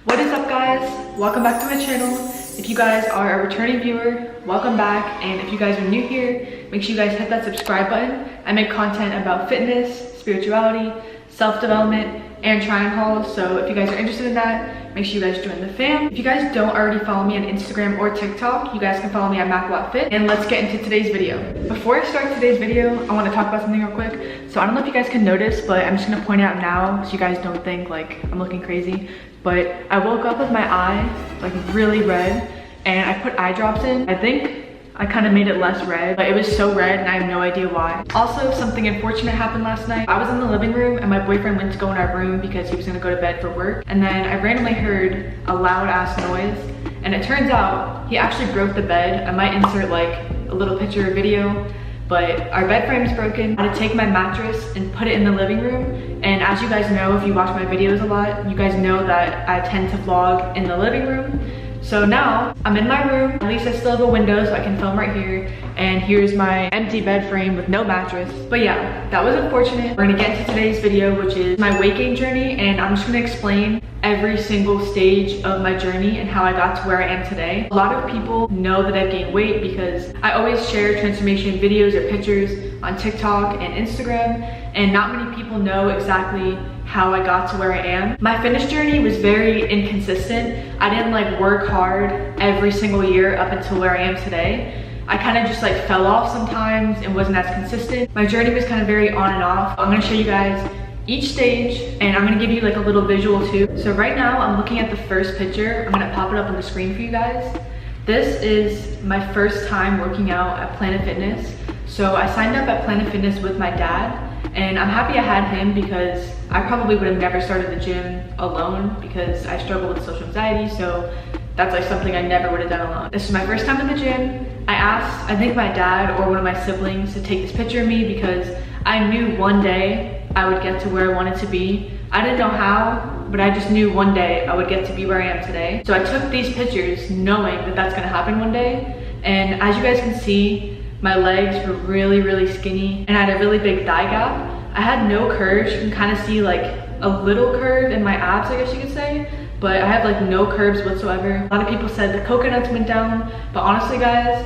What is up, guys? Welcome back to my channel. If you guys are a returning viewer, welcome back. And if you guys are new here, make sure you guys hit that subscribe button. I make content about fitness, spirituality, self-development, and trying hauls. So if you guys are interested in that, make sure you guys join the fam. If you guys don't already follow me on Instagram or TikTok, you guys can follow me at MacWattFit. And let's get into today's video. Before I start today's video, I want to talk about something real quick. So I don't know if you guys can notice, but I'm just gonna point out now so you guys don't think like I'm looking crazy. But I woke up with my eye like really red and I put eye drops in. I think I kind of made it less red, but it was so red and I have no idea why. Also, something unfortunate happened last night. I was in the living room and my boyfriend went to go in our room because he was gonna go to bed for work. And then I randomly heard a loud ass noise. And it turns out he actually broke the bed. I might insert like a little picture or video, but our bed frame is broken. I had to take my mattress and put it in the living room. And as you guys know, if you watch my videos a lot, you guys know that I tend to vlog in the living room. So now I'm in my room. At least I still have a window so I can film right here. And here's my empty bed frame with no mattress. But yeah, that was unfortunate. We're gonna get into today's video, which is my weight gain journey. And I'm just gonna explain every single stage of my journey and how I got to where I am today. A lot of people know that I've gained weight because I always share transformation videos or pictures on TikTok and Instagram. And not many people know exactly how I got to where I am. My fitness journey was very inconsistent. I didn't like work hard every single year up until where I am today. I kind of just like fell off sometimes and wasn't as consistent. My journey was kind of very on and off. I'm gonna show you guys each stage and I'm gonna give you like a little visual too. So right now I'm looking at the first picture. I'm gonna pop it up on the screen for you guys. This is my first time working out at Planet Fitness. So I signed up at Planet Fitness with my dad. And I'm happy I had him because I probably would have never started the gym alone because I struggle with social anxiety. So that's like something I never would have done alone. This is my first time in the gym. I asked, I think my dad or one of my siblings to take this picture of me because I knew one day I would get to where I wanted to be. I didn't know how, but I just knew one day I would get to be where I am today. So I took these pictures knowing that that's gonna happen one day. And as you guys can see, my legs were really, really skinny and I had a really big thigh gap. I had no curves. You can kind of see like a little curve in my abs, I guess you could say, but I have like no curves whatsoever. A lot of people said the coconuts went down, but honestly guys,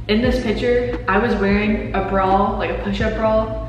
in this picture, I was wearing a bra, like a push-up bra,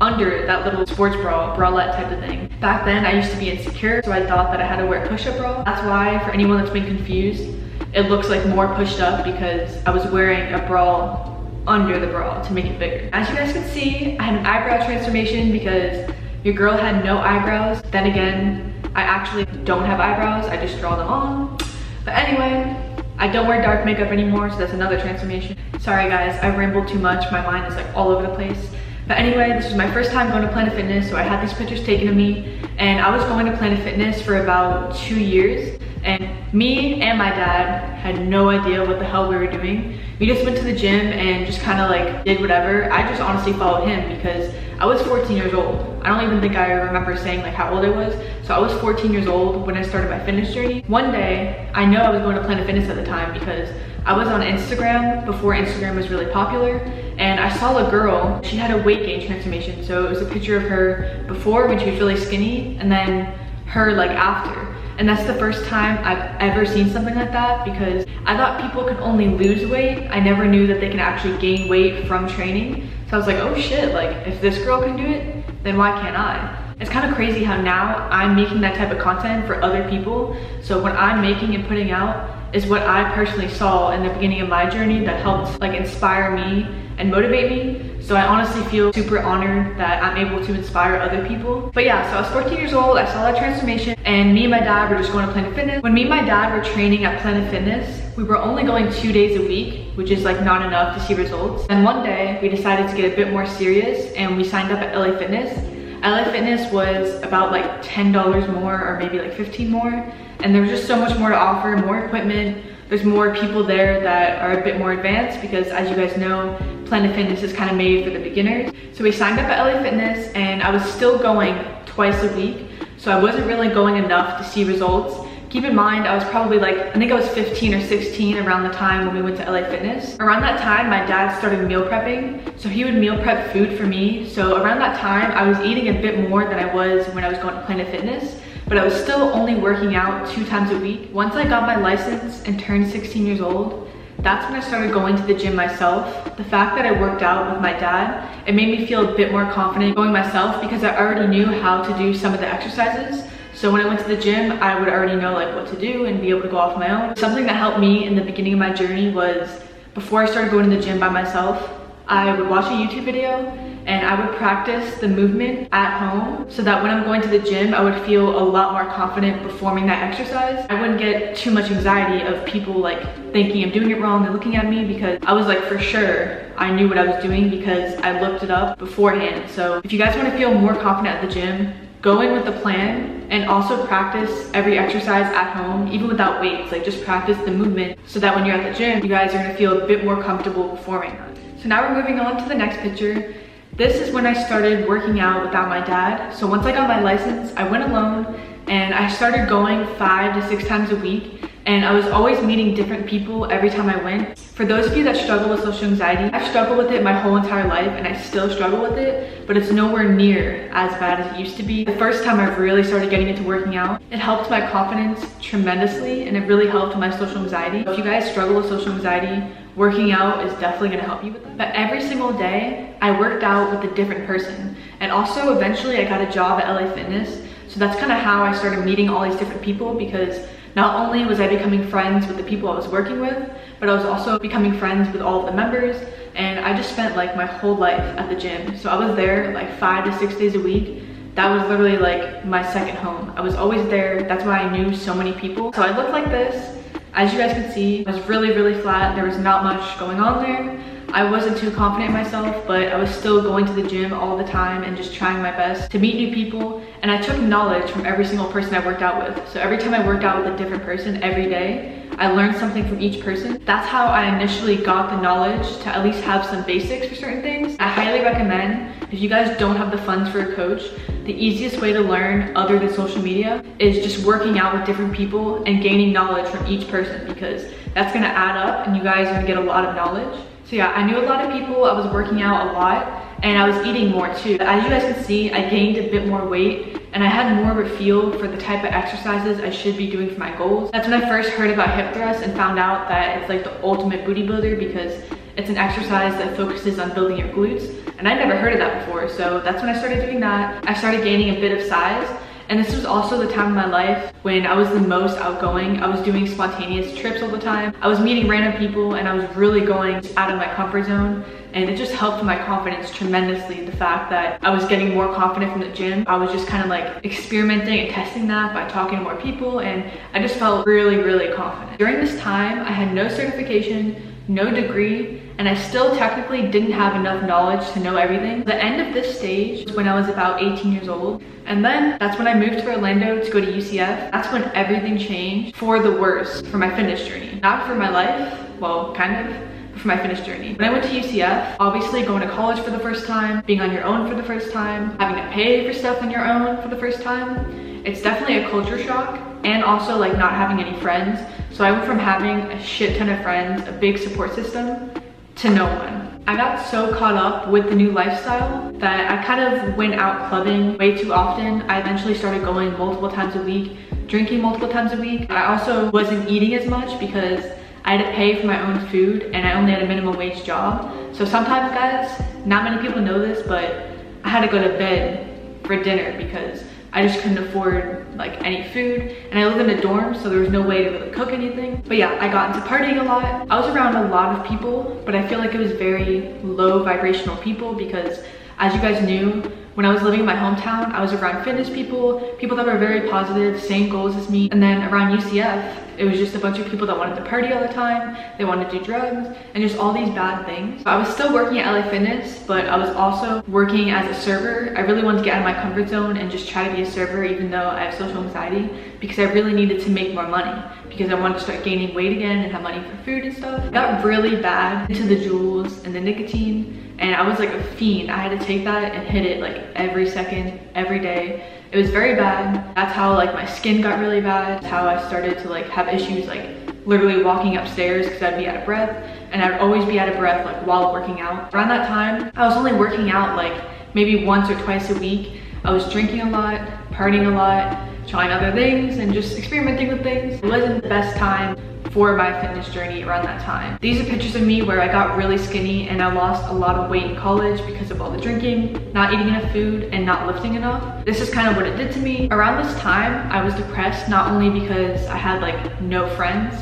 under that little sports bra, bralette type of thing. Back then, I used to be insecure, so I thought that I had to wear a push-up bra. That's why, for anyone that's been confused, it looks like more pushed up because I was wearing a bra under the bra to make it bigger. As you guys can see, I had an eyebrow transformation because your girl had no eyebrows. Then again, I actually don't have eyebrows, I just draw them on. But anyway, I don't wear dark makeup anymore, so that's another transformation. Sorry guys, I rambled too much. My mind is like all over the place. But anyway, this was my first time going to Planet Fitness, so I had these pictures taken of me. And I was going to Planet Fitness for about 2 years. And me and my dad had no idea what the hell we were doing. We just went to the gym and just kind of like did whatever. I just honestly followed him because I was 14 years old. I don't even think I remember saying like how old I was. So I was 14 years old when I started my fitness journey. One day, I know I was going to Planet Fitness at the time because I was on Instagram before Instagram was really popular. And I saw a girl, she had a weight gain transformation. So it was a picture of her before when she was really skinny and then her like after. And that's the first time I've ever seen something like that because I thought people could only lose weight. I never knew that they can actually gain weight from training. So I was like, oh shit, like if this girl can do it, then why can't I? It's kind of crazy how now I'm making that type of content for other people. So what I'm making and putting out is what I personally saw in the beginning of my journey that helped like inspire me and motivate me. So I honestly feel super honored that I'm able to inspire other people. But yeah, so I was 14 years old, I saw that transformation, and me and my dad were just going to Planet Fitness. When me and my dad were training at Planet Fitness, we were only going 2 days a week, which is like not enough to see results. And one day we decided to get a bit more serious and we signed up at LA Fitness. LA Fitness was about like $10 more or maybe like 15 more. And there was just so much more to offer, more equipment. There's more people there that are a bit more advanced because as you guys know, Planet Fitness is kind of made for the beginners. So we signed up at LA Fitness and I was still going twice a week. So I wasn't really going enough to see results. Keep in mind, I was probably like, I think I was 15 or 16 around the time when we went to LA Fitness. Around that time, my dad started meal prepping. So he would meal prep food for me. So around that time, I was eating a bit more than I was when I was going to Planet Fitness. But but I was still only working out 2 times a week. Once I got my license and turned 16 years old, that's when I started going to the gym myself. The fact that I worked out with my dad, it made me feel a bit more confident going myself because I already knew how to do some of the exercises. So when I went to the gym, I would already know like what to do and be able to go off my own. Something that helped me in the beginning of my journey was before I started going to the gym by myself, I would watch a YouTube video and I would practice the movement at home so that when I'm going to the gym, I would feel a lot more confident performing that exercise. I wouldn't get too much anxiety of people like thinking I'm doing it wrong and looking at me, because I was like, for sure, I knew what I was doing because I looked it up beforehand. So if you guys want to feel more confident at the gym, go in with a plan and also practice every exercise at home, even without weights. Like just practice the movement so that when you're at the gym, you guys are gonna feel a bit more comfortable performing that. So now we're moving on to the next picture. This is when I started working out without my dad. So once I got my license, I went alone and I started going 5 to 6 times a week. And I was always meeting different people every time I went. For those of you that struggle with social anxiety, I've struggled with it my whole entire life and I still struggle with it, but it's nowhere near as bad as it used to be. The first time I really started getting into working out, it helped my confidence tremendously and it really helped my social anxiety. If you guys struggle with social anxiety, working out is definitely gonna help you with that. But every single day, I worked out with a different person. And also eventually I got a job at LA Fitness. So that's kind of how I started meeting all these different people, because not only was I becoming friends with the people I was working with, but I was also becoming friends with all of the members. And I just spent like my whole life at the gym. So I was there like 5 to 6 days a week. That was literally like my second home. I was always there. That's why I knew so many people. So I looked like this. As you guys can see, I was really, really flat. There was not much going on there. I wasn't too confident in myself, but I was still going to the gym all the time and just trying my best to meet new people. And I took knowledge from every single person I worked out with. So every time I worked out with a different person every day, I learned something from each person. That's how I initially got the knowledge to at least have some basics for certain things. I highly recommend, if you guys don't have the funds for a coach, the easiest way to learn other than social media is just working out with different people and gaining knowledge from each person, because that's gonna add up and you guys are gonna get a lot of knowledge. So yeah, I knew a lot of people, I was working out a lot, and I was eating more too. As you guys can see, I gained a bit more weight and I had more of a feel for the type of exercises I should be doing for my goals. That's when I first heard about hip thrusts and found out that it's like the ultimate booty builder, because it's an exercise that focuses on building your glutes. And I'd never heard of that before, so that's when I started doing that. I started gaining a bit of size. And this was also the time in my life when I was the most outgoing. I was doing spontaneous trips all the time. I was meeting random people and I was really going out of my comfort zone. And it just helped my confidence tremendously. The fact that I was getting more confident from the gym. I was just kind of like experimenting and testing that by talking to more people. And I just felt really, really confident. During this time, I had no certification, no degree, and I still technically didn't have enough knowledge to know everything. The end of this stage was when I was about 18 years old. And then that's when I moved to Orlando to go to UCF. That's when everything changed for the worse for my fitness journey. Not for my life, well, kind of, but for my fitness journey. When I went to UCF, obviously going to college for the first time, being on your own for the first time, having to pay for stuff on your own for the first time, it's definitely a culture shock. And also like not having any friends. So I went from having a shit ton of friends, a big support system, to no one. I got so caught up with the new lifestyle that I kind of went out clubbing way too often. I eventually started going multiple times a week, drinking multiple times a week. I also wasn't eating as much because I had to pay for my own food and I only had a minimum wage job. So sometimes, guys, not many people know this, but I had to go to bed for dinner because I just couldn't afford like any food, and I lived in a dorm, so there was no way to really cook anything. But yeah, I got into partying a lot. I was around a lot of people, but I feel like it was very low vibrational people, because as you guys knew, when I was living in my hometown, I was around fitness people, people that were very positive, same goals as me. And then around UCF, it was just a bunch of people that wanted to party all the time, they wanted to do drugs, and just all these bad things. So I was still working at LA Fitness, but I was also working as a server. I really wanted to get out of my comfort zone and just try to be a server, even though I have social anxiety, because I really needed to make more money, because I wanted to start gaining weight again and have money for food and stuff. I got really bad into the jewels and the nicotine, and I was like a fiend. I had to take that and hit it like every second, every day. It was very bad. That's how like my skin got really bad. That's how I started to like have issues like literally walking upstairs because I'd be out of breath, and I'd always be out of breath like while working out. Around that time, I was only working out like maybe once or twice a week. I was drinking a lot, partying a lot, trying other things and just experimenting with things. It wasn't the best time for my fitness journey around that time. These are pictures of me where I got really skinny and I lost a lot of weight in college because of all the drinking, not eating enough food, and not lifting enough. This is kind of what it did to me. Around this time, I was depressed, not only because I had like no friends,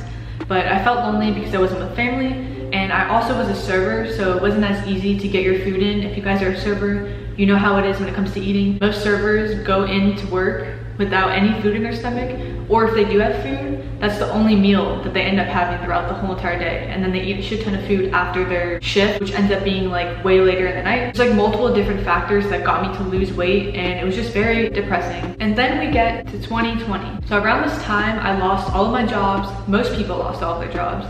but I felt lonely because I wasn't with family. And I also was a server, so it wasn't as easy to get your food in. If you guys are a server, you know how it is when it comes to eating. Most servers go into work without any food in their stomach, or if they do have food, that's the only meal that they end up having throughout the whole entire day. And then they eat a shit ton of food after their shift, which ends up being like way later in the night. There's like multiple different factors that got me to lose weight, and it was just very depressing. And then we get to 2020. So around this time, I lost all of my jobs. Most people lost all of their jobs.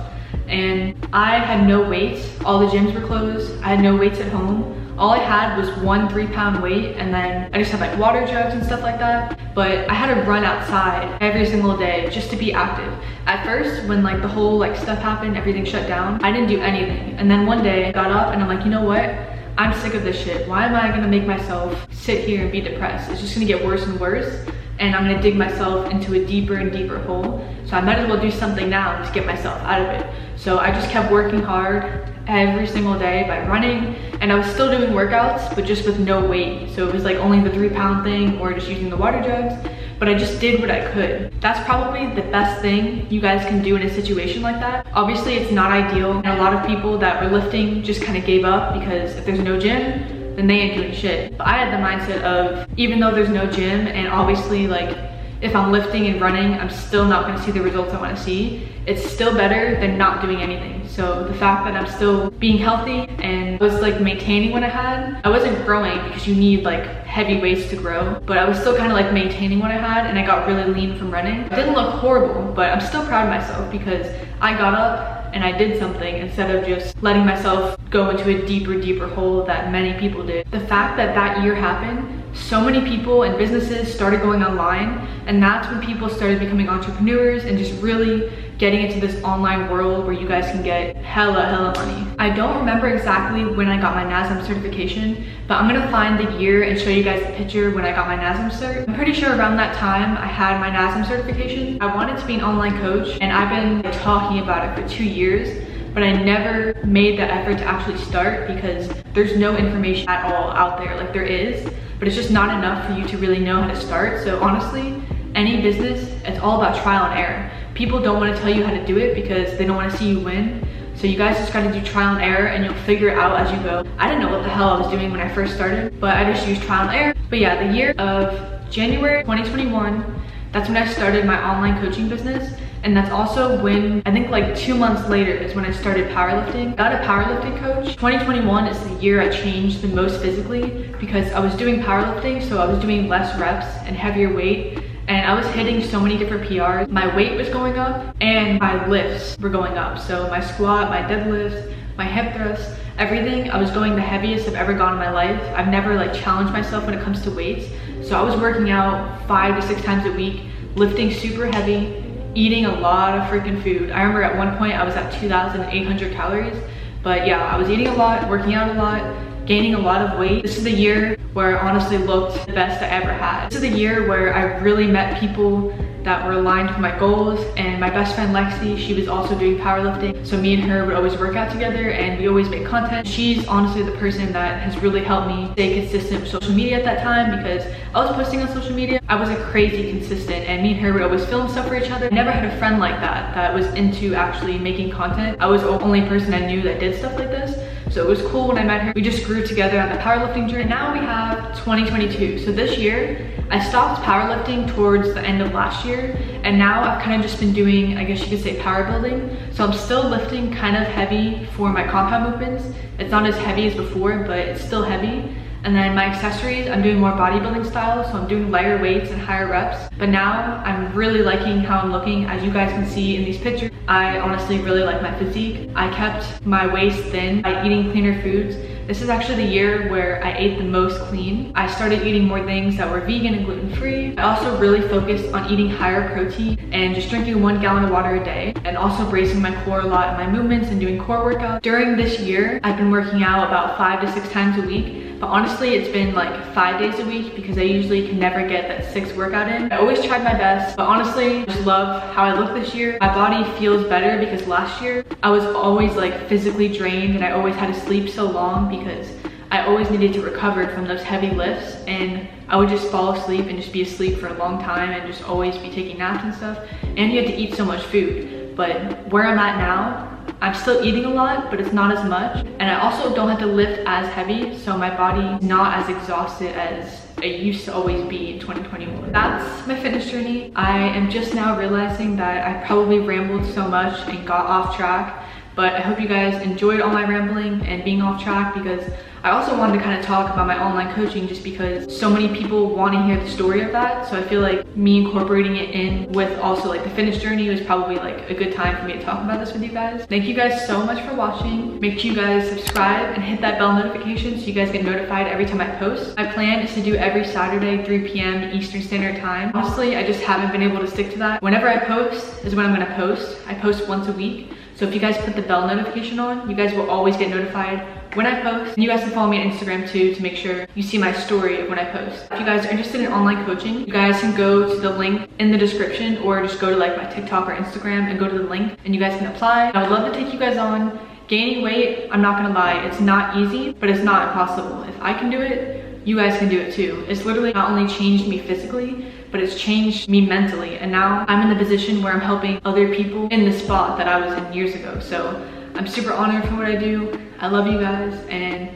And I had no weights. All the gyms were closed. I had no weights at home. All I had was 1 3-pound weight, and then I just had like water jugs and stuff like that. But I had to run outside every single day just to be active. At first, when like the whole like stuff happened, everything shut down, I didn't do anything. And then one day I got up and I'm like, you know what? I'm sick of this shit. Why am I gonna make myself sit here and be depressed? It's just gonna get worse and worse. And I'm gonna dig myself into a deeper and deeper hole. So I might as well do something now to get myself out of it. So I just kept working hard every single day by running, and I was still doing workouts, but just with no weight. So it was like only the 3-pound thing or just using the water jugs, but I just did what I could. That's probably the best thing you guys can do in a situation like that. Obviously it's not ideal, and a lot of people that were lifting just kind of gave up because if there's no gym, then they ain't doing shit. But I had the mindset of, even though there's no gym, and obviously like if I'm lifting and running, I'm still not gonna see the results I wanna see, it's still better than not doing anything. So the fact that I'm still being healthy and was like maintaining what I had, I wasn't growing because you need like heavy weights to grow, but I was still kind of like maintaining what I had, and I got really lean from running. It didn't look horrible, but I'm still proud of myself because I got up and I did something instead of just letting myself go into a deeper hole that many people did. The fact that that year happened, so many people and businesses started going online, and that's when people started becoming entrepreneurs and just really getting into this online world where you guys can get hella money. I don't remember exactly when I got my NASM certification, but I'm gonna find the year and show you guys the picture when I got my NASM cert. I'm pretty sure around that time I had my NASM certification. I wanted to be an online coach, and I've been talking about it for 2 years, but I never made the effort to actually start because there's no information at all out there. Like there is, but it's just not enough for you to really know how to start. So honestly, any business, it's all about trial and error. People don't want to tell you how to do it because they don't want to see you win. So you guys just gotta do trial and error, and you'll figure it out as you go. I didn't know what the hell I was doing when I first started, but I just used trial and error. But yeah, the year of January 2021, that's when I started my online coaching business. And that's also when, I think like 2 months later is when I started powerlifting. I got a powerlifting coach. 2021 is the year I changed the most physically because I was doing powerlifting, so I was doing less reps and heavier weight. And I was hitting so many different PRs. My weight was going up and my lifts were going up. So my squat, my deadlift, my hip thrust, everything, I was going the heaviest I've ever gone in my life. I've never like challenged myself when it comes to weights. So I was working out 5 to 6 times a week, lifting super heavy, eating a lot of freaking food. I remember at one point I was at 2,800 calories. But yeah, I was eating a lot, working out a lot, gaining a lot of weight. This is the year where I honestly looked the best I ever had. This is the year where I really met people that were aligned with my goals, and my best friend Lexi, she was also doing powerlifting. So me and her would always work out together and we always make content. She's honestly the person that has really helped me stay consistent with social media at that time because I was posting on social media. I wasn't crazy consistent, and me and her would always film stuff for each other. I never had a friend like that was into actually making content. I was the only person I knew that did stuff like this. So it was cool when I met her. We just grew together on the powerlifting journey. And now we have 2022. So this year, I stopped powerlifting towards the end of last year. And now I've kind of just been doing, I guess you could say, power building. So I'm still lifting kind of heavy for my compound movements. It's not as heavy as before, but it's still heavy. And then my accessories, I'm doing more bodybuilding style, so I'm doing lighter weights and higher reps. But now I'm really liking how I'm looking. As you guys can see in these pictures, I honestly really like my physique. I kept my waist thin by eating cleaner foods. This is actually the year where I ate the most clean. I started eating more things that were vegan and gluten-free. I also really focused on eating higher protein and just drinking 1 gallon of water a day, and also bracing my core a lot in my movements and doing core workouts. During this year, I've been working out about 5 to 6 times a week. but honestly it's been like 5 days a week because I usually can never get that 6 workout in. I always tried my best, but honestly I just love how I look this year. My body feels better because last year I was always like physically drained and I always had to sleep so long because I always needed to recover from those heavy lifts, and I would just fall asleep and just be asleep for a long time and just always be taking naps and stuff, and you had to eat so much food. But where I'm at now, I'm still eating a lot, but it's not as much, and I also don't have to lift as heavy, so my body's not as exhausted as it used to always be in 2021. That's my fitness journey. I am just now realizing that I probably rambled so much and got off track, but I hope you guys enjoyed all my rambling and being off track, because I also wanted to kind of talk about my online coaching just because so many people want to hear the story of that. So I feel like me incorporating it in with also like the fitness journey was probably like a good time for me to talk about this with you guys. Thank you guys so much for watching. Make sure you guys subscribe and hit that bell notification so you guys get notified every time I post. My plan is to do every Saturday 3 p.m. Eastern Standard Time. Honestly, I just haven't been able to stick to that. Whenever I post is when I'm gonna post. I post once a week. So if you guys put the bell notification on, you guys will always get notified when I post. And you guys can follow me on Instagram too to make sure you see my story of when I post. If you guys are interested in online coaching, you guys can go to the link in the description, or just go to like my TikTok or Instagram and go to the link and you guys can apply. I would love to take you guys on. Gaining weight, I'm not gonna lie, it's not easy, but it's not impossible. If I can do it, you guys can do it too. It's literally not only changed me physically, but it's changed me mentally. And now I'm in the position where I'm helping other people in the spot that I was in years ago. So I'm super honored for what I do. I love you guys, and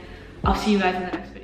I'll see you guys in the next one.